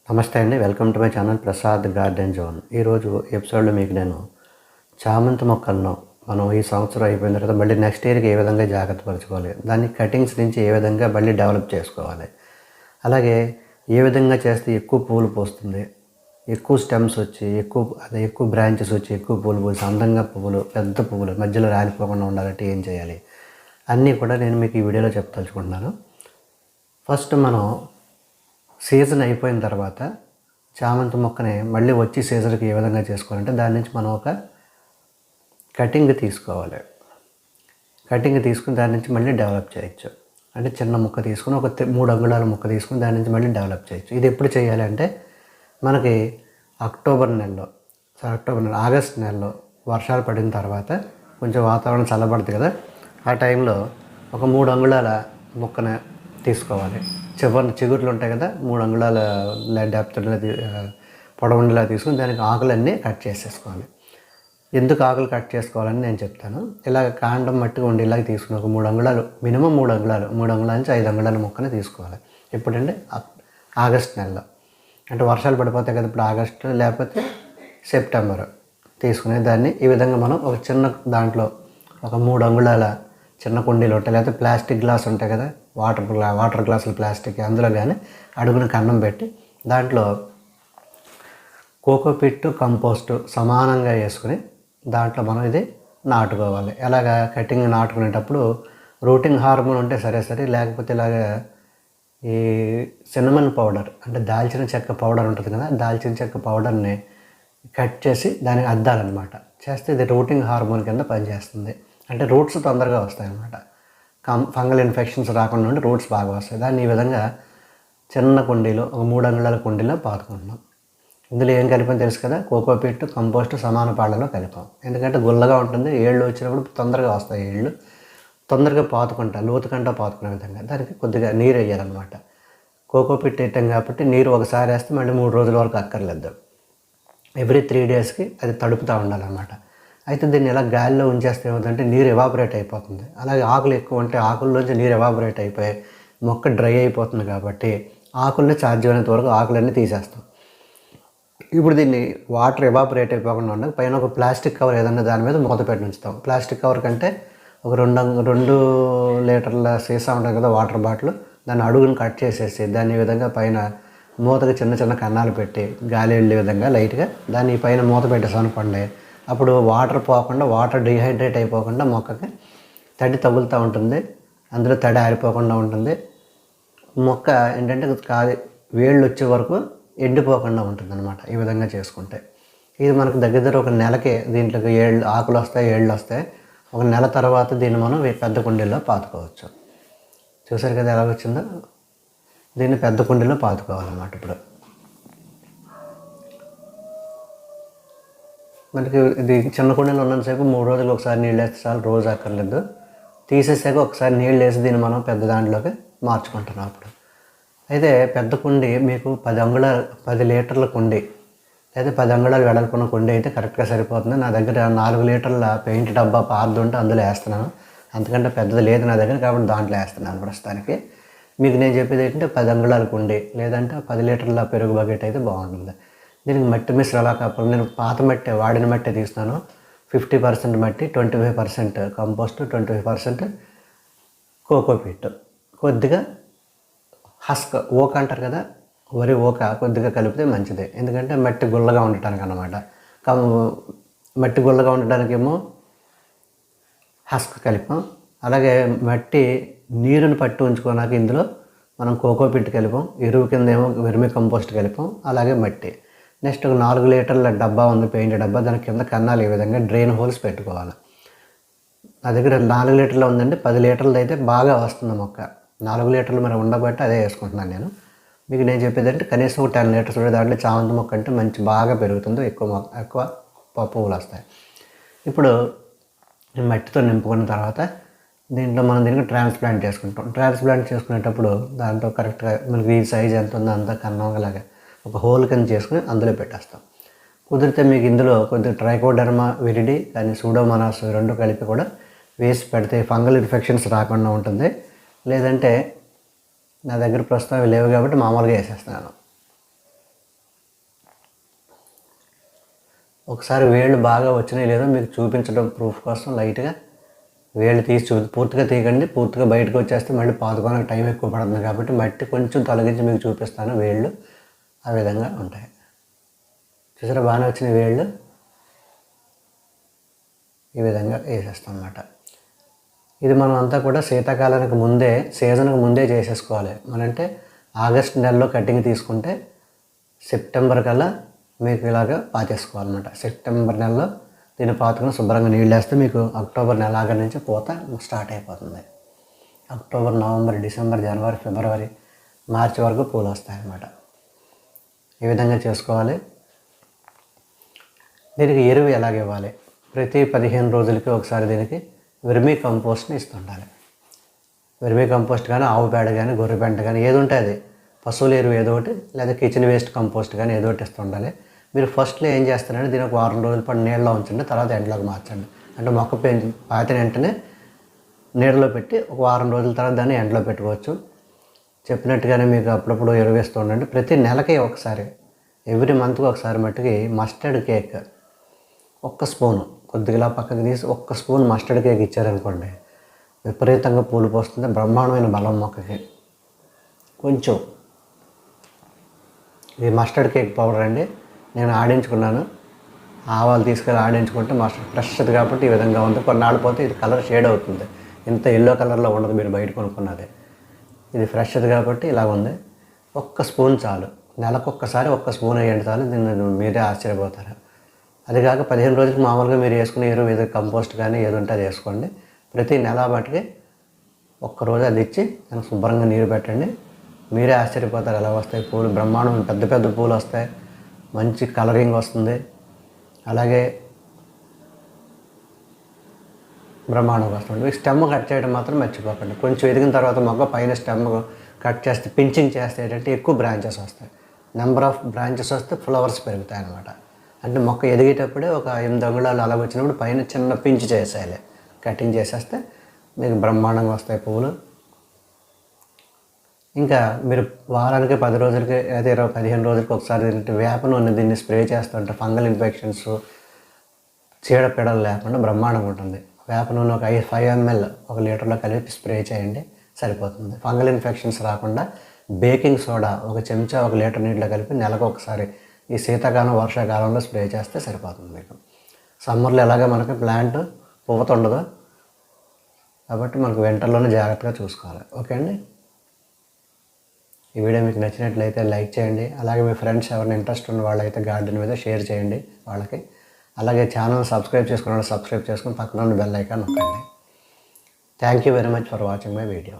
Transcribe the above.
నమస్తే అండి. Welcome to my channel Prasad garden zone. ఈరోజు ఎపిసోడ్లో మీకు నేను చామంతి మొక్కలను మనం ఈ సంవత్సరం అయిపోయిన తర్వాత మళ్ళీ నెక్స్ట్ ఇయర్కి ఏ విధంగా జాగ్రత్త పరచుకోవాలి, దాన్ని కటింగ్స్ నుంచి ఏ విధంగా మళ్ళీ డెవలప్ చేసుకోవాలి, అలాగే ఏ విధంగా చేస్తే ఎక్కువ పూలు పూస్తుంది, ఎక్కువ స్టెమ్స్ వచ్చి ఎక్కువ బ్రాంచెస్ వచ్చి ఎక్కువ పూలు పూసి అందంగా పువ్వులు పెద్ద పువ్వులు మధ్యలో రాలిపోకుండా ఉండాలంటే ఏం చేయాలి అన్నీ కూడా నేను మీకు ఈ వీడియోలో చెప్పదలుచుకుంటున్నాను. ఫస్ట్ మనం సీజన్ అయిపోయిన తర్వాత చామంతి మొక్కని మళ్ళీ వచ్చి సీజన్కి ఏ విధంగా చేసుకోవాలంటే దాని నుంచి మనం ఒక కటింగ్ తీసుకోవాలి. కటింగ్ తీసుకుని దాని నుంచి మళ్ళీ డెవలప్ చేయొచ్చు. అంటే చిన్న ముక్క తీసుకుని ఒక 3 అంగుళాల ముక్క తీసుకుని దాని నుంచి మళ్ళీ డెవలప్ చేయొచ్చు. ఇది ఎప్పుడు చేయాలి అంటే మనకి ఆగస్ట్ నెలలో వర్షాలు పడిన తర్వాత కొంచెం వాతావరణం చల్లబడుతుంది కదా, ఆ టైంలో ఒక 3 అంగుళాల ముక్కను తీసుకోవాలి. చిగుర్లు ఉంటాయి కదా, 3 అంగుళాల డెప్త్ పొడవుండేలా తీసుకుని దానికి ఆకులన్నీ కట్ చేసేసుకోవాలి. ఎందుకు ఆకులు కట్ చేసుకోవాలని నేను చెప్తాను. ఇలాగ కాండం మట్టిగా ఉండి ఇలాగ తీసుకుని ఒక 3 అంగుళాలు మినిమం 3 అంగుళాల నుంచి 5 అంగుళాల మొక్కనే తీసుకోవాలి. ఎప్పుడంటే ఆగస్ట్ నెలలో, అంటే వర్షాలు పడిపోతాయి కదా ఇప్పుడు ఆగస్టు లేకపోతే సెప్టెంబర్ తీసుకునే దాన్ని ఈ విధంగా మనం ఒక చిన్న దాంట్లో ఒక 3 అంగుళాల చిన్న కుండీలు ఉంటాయి, లేకపోతే ప్లాస్టిక్ గ్లాస్ ఉంటాయి కదా, వాటర్ గ్లాసులు ప్లాస్టిక్, అందులో కానీ అడుగున కన్నం పెట్టి దాంట్లో కోకోపిట్ కంపోస్ట్ సమానంగా వేసుకుని దాంట్లో మనం ఇది నాటుకోవాలి. ఎలాగా కటింగ్ నాటుకునేటప్పుడు రూటింగ్ హార్మోన్ ఉంటే సరే, లేకపోతే ఇలాగ ఈ సిన్నమన్ పౌడర్ అంటే దాల్చిన చెక్క పౌడర్ ఉంటుంది కదా, దాల్చిన చెక్క పౌడర్ని కట్ చేసి దానికి అద్దాలన్నమాట. చేస్తే ఇది రూటింగ్ హార్మోన్ కింద పనిచేస్తుంది. అంటే రూట్స్ తొందరగా వస్తాయి అన్నమాట. ఫంగల్ ఇన్ఫెక్షన్స్ రాకుండా ఉండి రూట్స్ బాగా వస్తాయి. దాన్ని ఈ విధంగా చిన్న కుండీలో ఒక 3 అంగుళాల కుండీలో పాతుకుంటున్నాం. ఇందులో ఏం కలిపాం తెలుసు కదా, కోకోపిట్ కంపోస్ట్ సమాన పాళ్ళలో కలిపాం. ఎందుకంటే గుల్లగా ఉంటుంది, ఏళ్ళు వచ్చినప్పుడు తొందరగా వస్తాయి, ఏళ్ళు తొందరగా లోతుకంటా పాతుకునే విధంగా దానికి కొద్దిగా నీరు వేయాలన్నమాట. కోకోపిట్ వేయటం కాబట్టి నీరు ఒకసారి వేస్తే మళ్ళీ 3 రోజుల వరకు అక్కర్లేదు. ఎవ్రీ 3 డేస్కి అది తడుపుతూ ఉండాలన్నమాట. అయితే దీన్ని ఇలా గాలిలో ఉంచేస్తే ఏమవుతుందంటే నీరు ఎవాపరేట్ అయిపోతుంది. అలాగే ఆకులు ఎక్కువ ఉంటే ఆకుల్లోంచి నీరు ఎవాపరేట్ అయిపోయి మొక్క డ్రై అయిపోతుంది కాబట్టి ఆకుల్ని ఛార్జ్ అయినంత వరకు ఆకులన్నీ తీసేస్తాం. ఇప్పుడు దీన్ని వాటర్ ఎవాపరేట్ అయిపోకుండా ఉండక పైన ఒక ప్లాస్టిక్ కవర్ ఏదన్నా దాని మీద మూత పెట్టి ఉంచుతాం. ప్లాస్టిక్ కవర్ కంటే ఒక 2 లీటర్ల సీసా ఉంటుంది కదా వాటర్ బాటిల్, దాన్ని అడుగును కట్ చేసేసి దాన్ని ఈ విధంగా పైన మూతకి చిన్న కన్నాలు పెట్టి గాలి వెళ్ళే విధంగా లైట్గా దాన్ని పైన మూత పెట్టేసాం అనుకోండి. అప్పుడు వాటర్ డిహైడ్రేట్ అయిపోకుండా మొక్కకి తడి తగులుతూ ఉంటుంది, అందులో తడి ఆరిపోకుండా ఉంటుంది. మొక్క ఏంటంటే వేళ్ళు వచ్చే వరకు ఎండిపోకుండా ఉంటుంది అనమాట. ఈ విధంగా చేసుకుంటే ఇది మనకు దగ్గర ఒక నెలకి దీంట్లోకి ఆకులు వస్తాయి, ఏళ్ళు వస్తాయి. ఒక నెల తర్వాత దీన్ని మనం పెద్ద కుండీలో పాతుకోవచ్చు. చూసారు కదా ఎలా వచ్చిందో, దీన్ని పెద్ద కుండీలో పాతుకోవాలన్నమాట. ఇప్పుడు మనకి ఇది చిన్న కుండీలో ఉన్నంతసేపు 3 రోజులు ఒకసారి నీళ్ళు వేస్తే చాలు, రోజు అక్కర్లేదు. తీసేసాక ఒకసారి నీళ్ళు వేసి దీన్ని మనం పెద్ద దాంట్లోకి మార్చుకుంటున్నాం. అప్పుడు అయితే పెద్ద కుండీ మీకు 10 లీటర్ల కుండీ లేదా 10 అంగుళాలు వెడల్పున్న కుండీ అయితే కరెక్ట్గా సరిపోతుంది. నా దగ్గర 4 లీటర్ల పెయింట్ డబ్బా పార్దు ఉంటే అందులో వేస్తున్నాను. అంతకంటే పెద్దది లేదు నా దగ్గర, కాబట్టి దాంట్లో వేస్తున్నాను ప్రస్తుతానికి. మీకు నేను చెప్పేది ఏంటంటే 10 అంగుళాల కుండీ లేదంటే 10 లీటర్ల పెరుగు బకెట్ అయితే బాగుంటుంది. దీనికి మట్టి మిశ్రమ ఎలా కావాలి, నేను పాత మట్టి వాడిన మట్టి తీస్తున్నాను. 50% మట్టి, 25% కంపోస్ట్, 25% కోకోపిట్, కొద్దిగా ఓక అంటారు కదా, వరి ఓక కొద్దిగా కలిపితే మంచిది. ఎందుకంటే మట్టి గుల్లగా ఉండటానికి అన్నమాట. మట్టి గుల్లగా ఉండటానికేమో హస్క్ కలిపాం. అలాగే మట్టి నీరుని పట్టి ఉంచుకోనాక ఇందులో మనం కోకోపిట్ కలిపాం, ఎరువు కింద ఏమో వెర్మి కంపోస్ట్ కలిపాం, అలాగే మట్టి. నెక్స్ట్ ఒక 4 లీటర్ల డబ్బా ఉంది, పెయింట్ డబ్బా, దాని కింద కన్నాలు ఈ విధంగా డ్రైన్ హోల్స్ పెట్టుకోవాలి. నా దగ్గర 4 లీటర్లు ఉందండి, 10 లీటర్లు అయితే బాగా వస్తుంది మొక్క. 4 లీటర్లు మరి ఉండబట్టి అదే వేసుకుంటున్నాను నేను. మీకు నేను చెప్పేది అంటే కనీసం 10 లీటర్స్ ఉండే దాంట్లో చామంతి మొక్క అంటే మంచి బాగా పెరుగుతుంది, ఎక్కువ పువ్వులు వస్తాయి. ఇప్పుడు మట్టితో నింపుకున్న తర్వాత దీనికి ట్రాన్స్ప్లాంట్ చేసుకుంటాం. ట్రాన్స్ప్లాంట్ చేసుకునేటప్పుడు దాంట్లో కరెక్ట్గా మనకి ఈ సైజ్ ఎంత ఉందో అంత కన్నంలాగా ఒక హోల్ కింద చేసుకుని అందులో పెట్టేస్తాం. కుదిరితే మీకు ఇందులో కొద్దిగా ట్రైకోడర్మా విరిడి కానీ సూడోమోనాస్ 2 కలిపి కూడా వేసి పెడితే ఫంగల్ ఇన్ఫెక్షన్స్ రాకుండా ఉంటుంది. లేదంటే నా దగ్గర ప్రస్తుతం లేవు కాబట్టి మామూలుగా వేసేస్తున్నాను. ఒకసారి వేళ్ళు బాగా వచ్చినాయి లేదో మీకు చూపించడం ప్రూఫ్ కోసం లైట్గా వేళ్ళు తీసి పూర్తిగా తీయకండి. పూర్తిగా బయటకు వచ్చేస్తే మళ్ళీ పాతుకోవడానికి టైం ఎక్కువ పడుతుంది కాబట్టి మట్టి కొంచెం తొలగించి మీకు చూపిస్తాను. వేళ్ళు ఆ విధంగా ఉంటాయి. చూసారా బాగానే వచ్చిన వేళ్ళు ఈ విధంగా వేసేస్తాం అన్నమాట. ఇది మనం అంతా కూడా శీతాకాలానికి ముందే సీజన్కి ముందే చేసేసుకోవాలి. మనంటే ఆగస్ట్ నెలలో కటింగ్ తీసుకుంటే సెప్టెంబర్ కల్లా మీకు ఇలాగ పాతేసుకోవాలన్నమాట. సెప్టెంబర్ నెలలో దీన్ని పాతుకుని శుభ్రంగా నీళ్ళు వేస్తే మీకు అక్టోబర్ నెల ఆఖరి నుంచి పూత స్టార్ట్ అయిపోతుంది. అక్టోబర్, నవంబర్, డిసెంబర్, జనవరి, ఫిబ్రవరి, మార్చి వరకు పూలు వస్తాయి అన్నమాట. ఈ విధంగా చేసుకోవాలి. దీనికి ఎరువు ఎలాగ ఇవ్వాలి? ప్రతి 15 రోజులకి ఒకసారి దీనికి వెర్మీ కంపోస్ట్ని ఇస్తుండాలి. వెర్మీ కంపోస్ట్ కానీ, ఆవు పేడ కానీ, గొర్రె పెంట కానీ ఏది ఉంటే అది, పశువుల ఎరువు ఏదో ఒకటి, లేదా కిచెన్ వేస్ట్ కంపోస్ట్ కానీ ఏదో ఒకటి ఇస్తుండాలి. మీరు ఫస్ట్లో ఏం చేస్తారంటే దీని ఒక వారం రోజుల పాటు నీళ్ళలో ఉంచండి, తర్వాత ఎండలోకి మార్చండి. అంటే మొక్క పాతిన వెంటనే నీడలో పెట్టి ఒక వారం రోజుల తర్వాత దాన్ని ఎండలో పెట్టుకోవచ్చు. చెప్పినట్టుగానే మీకు అప్పుడప్పుడు ఎరువు వేస్తూ ఉండండి. ప్రతి నెలకి ఒకసారి, ఎవ్రీ మంత్కి ఒకసారి మట్టుకి మస్టర్డ్ కేక్ ఒక్క స్పూను కొద్దిగా పక్కకి తీసి ఒక్క స్పూన్ మస్టర్డ్ కేక్ ఇచ్చారనుకోండి, విపరీతంగా పూలు పోస్తుంది. బ్రహ్మాండమైన బలం మొక్కకి. కొంచెం ఇది మస్టర్డ్ కేక్ పౌడర్ అండి, నేను ఆడించుకున్నాను. ఆవాలు తీసుకెళ్ళి ఆడించుకుంటే మస్టర్డ్ ఫ్రెష్ది కాబట్టి ఈ విధంగా ఉంది. కొన్నాళ్ళు పోతే ఇది కలర్ షేడ్ అవుతుంది, ఇంత ఎల్లో కలర్లో ఉండదు మీరు బయట కొనుక్కున్నది. ఇది ఫ్రెష్ది కాబట్టి ఇలా ఉంది. ఒక్క స్పూన్ చాలు, నెలకొక్కసారి ఒక్క స్పూన్ వేయండి చాలు. దీన్ని మీరే ఆశ్చర్యపోతారు. అది కాక 15 రోజులకు మామూలుగా మీరు వేసుకునే ఎరువు ఏదో కంపోస్ట్ కానీ ఏది ఉంటే అది వేసుకోండి. ప్రతి నెల బట్టికి ఒక్కరోజు అది ఇచ్చి దానికి శుభ్రంగా నీరు పెట్టండి. మీరే ఆశ్చర్యపోతారు ఎలా వస్తాయి పూలు. బ్రహ్మాండం పెద్ద పెద్ద పూలు వస్తాయి, మంచి కలరింగ్ వస్తుంది. అలాగే బ్రహ్మాండంగా వస్తుంది. స్టెమ్ కట్ చేయడం మాత్రం మర్చిపోకండి. కొంచెం ఎదిగిన తర్వాత మొక్క పైన స్టెమ్ కట్ చేస్తే, పించింగ్ చేస్తే ఏంటంటే ఎక్కువ బ్రాంచెస్ వస్తాయి. నెంబర్ ఆఫ్ బ్రాంచెస్ వస్తే ఫ్లవర్స్ పెరుగుతాయి అన్నమాట. అంటే మొక్క ఎదిగేటప్పుడే ఒక 8 అంగుళాలు అలా వచ్చినప్పుడు పైన చిన్న పించ్ చేసేయాలి. కటింగ్ చేసేస్తే మీకు బ్రహ్మాండంగా వస్తాయి పువ్వులు. ఇంకా మీరు వారానికి 10 రోజులకి లేదా 15 రోజులకి ఒకసారి వేప నూనె దీన్ని స్ప్రే చేస్తుంటే ఫంగల్ ఇన్ఫెక్షన్స్, చీడపీడలు లేకుండా బ్రహ్మాండంగా ఉంటుంది. వేప నూనె ఒక 5 ml 1 లీటర్లో కలిపి స్ప్రే చేయండి, సరిపోతుంది. ఫంగల్ ఇన్ఫెక్షన్స్ రాకుండా బేకింగ్ సోడా 1 చెంచా 1 లీటర్ నీటిలో కలిపి నెలకు ఒకసారి ఈ శీతాకాలం, వర్షాకాలంలో స్ప్రే చేస్తే సరిపోతుంది మీకు. సమ్మర్లో ఎలాగో మనకి ప్లాంట్ పువ్వుత ఉండదు కాబట్టి మనకు వింటర్లోనే జాగ్రత్తగా చూసుకోవాలి. ఓకే అండి, ఈ వీడియో మీకు నచ్చినట్లయితే లైక్ చేయండి. అలాగే మీ ఫ్రెండ్స్ ఎవరైనా ఇంట్రెస్ట్ ఉన్న వాళ్ళైతే గార్డెన్ మీద షేర్ చేయండి వాళ్ళకి. అలాగే ఛానల్ సబ్స్క్రైబ్ చేసుకున్న వాళ్ళు సబ్స్క్రైబ్ చేసుకుని పక్కన ఉన్న బెల్ ఐకాన్ నొక్కండి. Thank you very much for watching my video.